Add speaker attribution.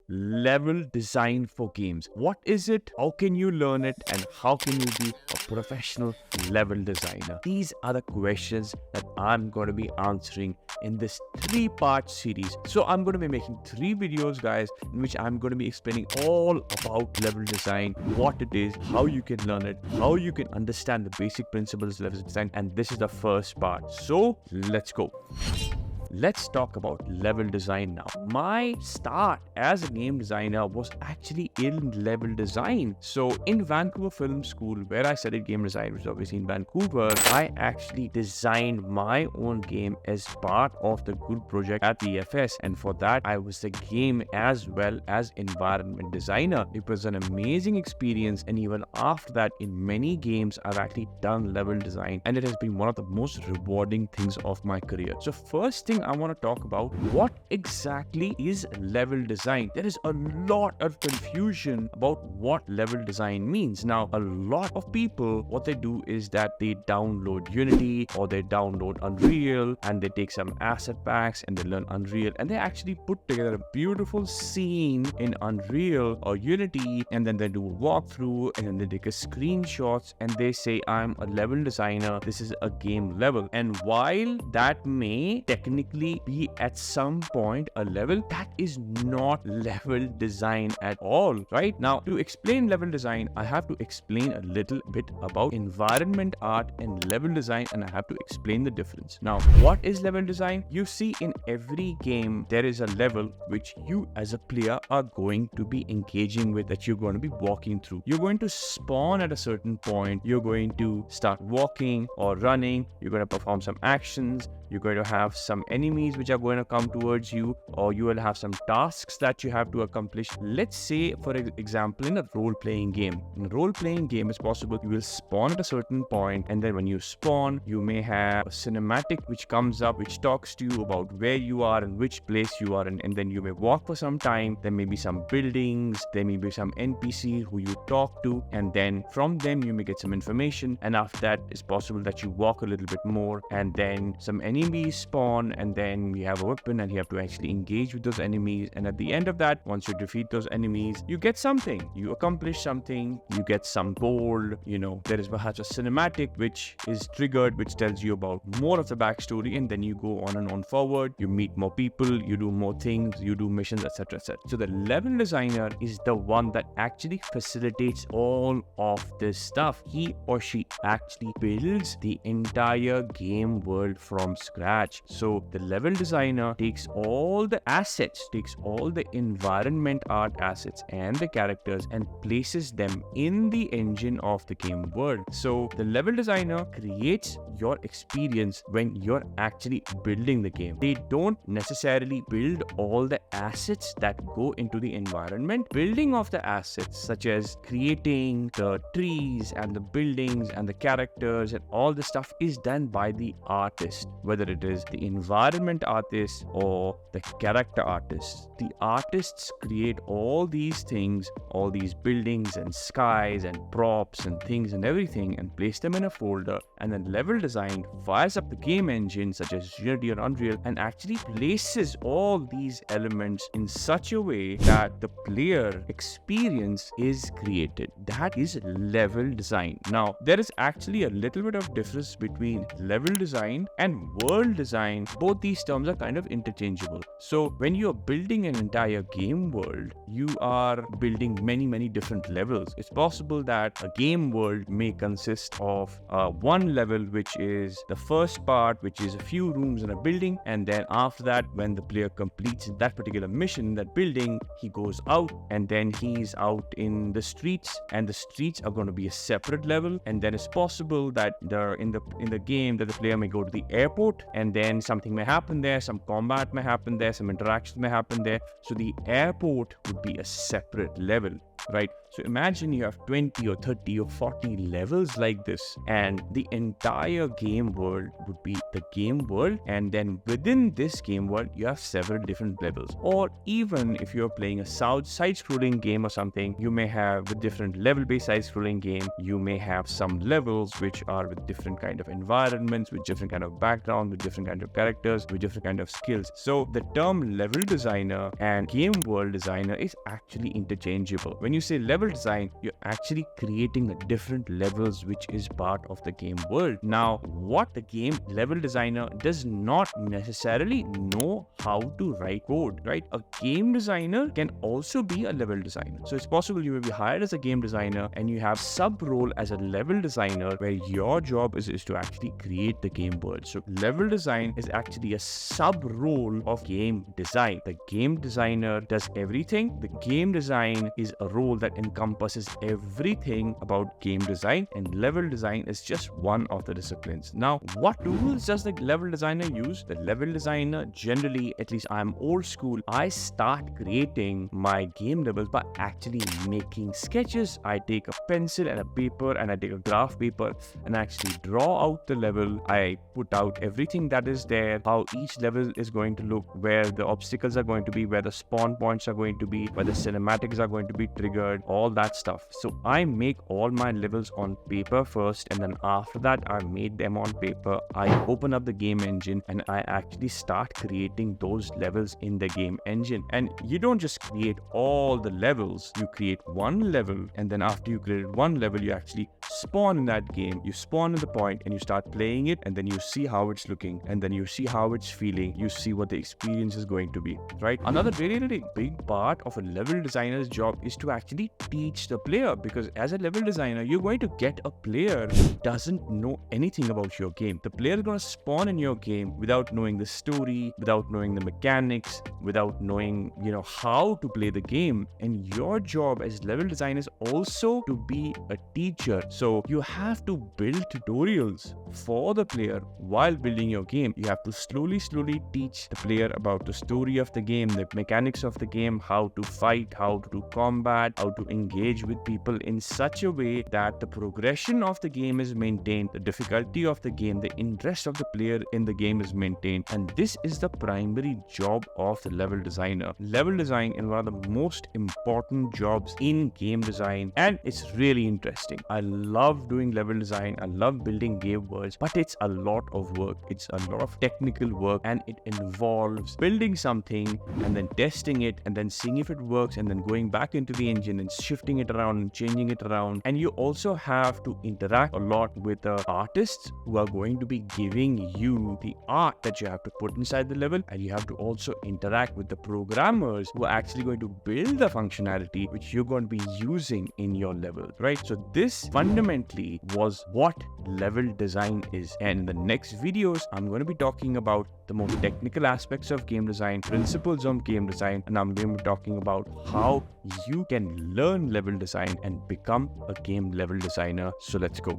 Speaker 1: level design for games. What is it? How can you learn it? And how can you be a professional level designer? These are the questions that I'm going to be answering in this 3-part series. So I'm going to be making 3 videos, guys, in which I'm going to be explaining all about level design, what it is, how you can learn it, how you can understand the basic principles of level design, and this is the first part. So let's go. Let's talk about level design now. My start as a game designer was actually in level design. So in Vancouver Film School, where I studied game design, which is obviously in Vancouver, I actually designed my own game as part of the group project at the EFS. And for that, I was the game as well as environment designer. It was an amazing experience. And even after that, in many games, I've actually done level design. And it has been one of the most rewarding things of my career. So first thing I want to talk about, what exactly is level design? There is a lot of confusion about what level design means. Now, a lot of people, what they do is that they download Unity or they download Unreal and they take some asset packs and they learn Unreal and they actually put together a beautiful scene in Unreal or Unity, and then they do a walkthrough and then they take a screenshots and they say, I'm a level designer, this is a game level. And while that may technically be at some point a level, that is not level design at all, right? Now, to explain level design, I have to explain a little bit about environment art and level design, and I have to explain the difference. Now, what is level design? You see, in every game, there is a level which you as a player are going to be engaging with, that you're going to be walking through. You're going to spawn at a certain point, you're going to start walking or running, you're going to perform some actions, you're going to have some enemies which are going to come towards you, or you will have some tasks that you have to accomplish. Let's say, for example, in a role-playing game. In a role-playing game, it's possible you will spawn at a certain point, and then when you spawn, you may have a cinematic which comes up, which talks to you about where you are and which place you are in, and then you may walk for some time. There may be some buildings, there may be some NPC who you talk to, and then from them you may get some information, and after that, it's possible that you walk a little bit more, and then some enemies spawn, and then you have a weapon and you have to actually engage with those enemies. And at the end of that, once you defeat those enemies, you get something, you accomplish something, you get some gold, there is perhaps a cinematic which is triggered, which tells you about more of the backstory, and then you go on and on forward, you meet more people, you do more things, you do missions, etc, etc. So the level designer is the one that actually facilitates all of this stuff. He or she actually builds the entire game world from scratch. So the level designer takes all the assets, takes all the environment art assets and the characters and places them in the engine of the game world. So the level designer creates your experience when you're actually building the game. They don't necessarily build all the assets that go into the environment. Building of the assets, such as creating the trees and the buildings and the characters and all the stuff, is done by the artist, whether it is the environment artist or the character artist. The artists create all these things, all these buildings and skies and props and things and everything, and place them in a folder, and then level design fires up the game engine such as Unity or Unreal and actually places all these elements in such a way that the player experience is created. That is level design. Now, there is actually a little bit of difference between level design and world design. Both these terms are kind of interchangeable. So when you're building an entire game world, you are building many different levels. It's possible that a game world may consist of one level, which is the first part, which is a few rooms in a building, and then after that, when the player completes that particular mission in that building, he goes out, and then he's out in the streets, and the streets are going to be a separate level. And then it's possible that in the game that the player may go to the airport, and then something may happen there, some combat may happen there, some interactions may happen there. So the airport would be a separate level, right? So imagine you have 20 or 30 or 40 levels like this, and the entire game world would be the game world, and then within this game world you have several different levels. Or even if you're playing a side-scrolling game or something, you may have a different level-based side-scrolling game. You may have some levels which are with different kind of environments, with different kind of background, with different kind of characters, with different kind of skills. So the term level designer and game world designer is actually interchangeable. When you say level design, you're actually creating different levels which is part of the game world. Now, what the game level designer does not necessarily know how to write code, right? A game designer can also be a level designer. So it's possible you may be hired as a game designer and you have sub role as a level designer where your job is to actually create the game world. So level design is actually a sub role of game design. The game designer does everything. The game design is a role that encompasses everything about game design, and level design is just one of the disciplines. Now, what tools does the level designer use? The level designer generally, at least I'm old school, I start creating my game levels by actually making sketches. I take a pencil and a paper and I take a graph paper and I actually draw out the level. I put out everything that is there, how each level is going to look, where the obstacles are going to be, where the spawn points are going to be, where the cinematics are going to be triggered, all that stuff. So I make all my levels on paper first, and then after that I made them on paper. I open up the game engine and I actually start creating those levels in the game engine. And you don't just create all the levels, you create one level, and then after you created one level, you actually spawn in that game. You spawn in the point and you start playing it, and then you see how it's looking, and then you see how it's feeling, you see what the experience is going to be, right? Another really big part of a level designer's job is to actually teach the player, because as a level designer, you're going to get a player who doesn't know anything about your game. The player is going to spawn in your game without knowing the story, without knowing the mechanics, without knowing, how to play the game. And your job as level designer is also to be a teacher. So you have to build tutorials for the player while building your game. You have to slowly teach the player about the story of the game, the mechanics of the game, how to fight, how to do combat, how to engage with people in such a way that the progression of the game is maintained, the difficulty of the game, the interest of the player in the game is maintained. And this is the primary job of the level designer. Level design is one of the most important jobs in game design, and it's really interesting. I love doing level design. I love building game worlds, but it's a lot of work. It's a lot of technical work, and it involves building something and then testing it and then seeing if it works and then going back into the engine and shifting it around and changing it around. And you also have to interact a lot with the artists who are going to be giving you the art that you have to put inside the level, and you have to also interact with the programmers who are actually going to build the functionality which you're going to be using in your level, right? So this fundamentally was what level design is. And in the next videos, I'm going to be talking about the more technical aspects of game design, principles of game design, and I'm going to be talking about how you can learn level design and become a game level designer. So let's go.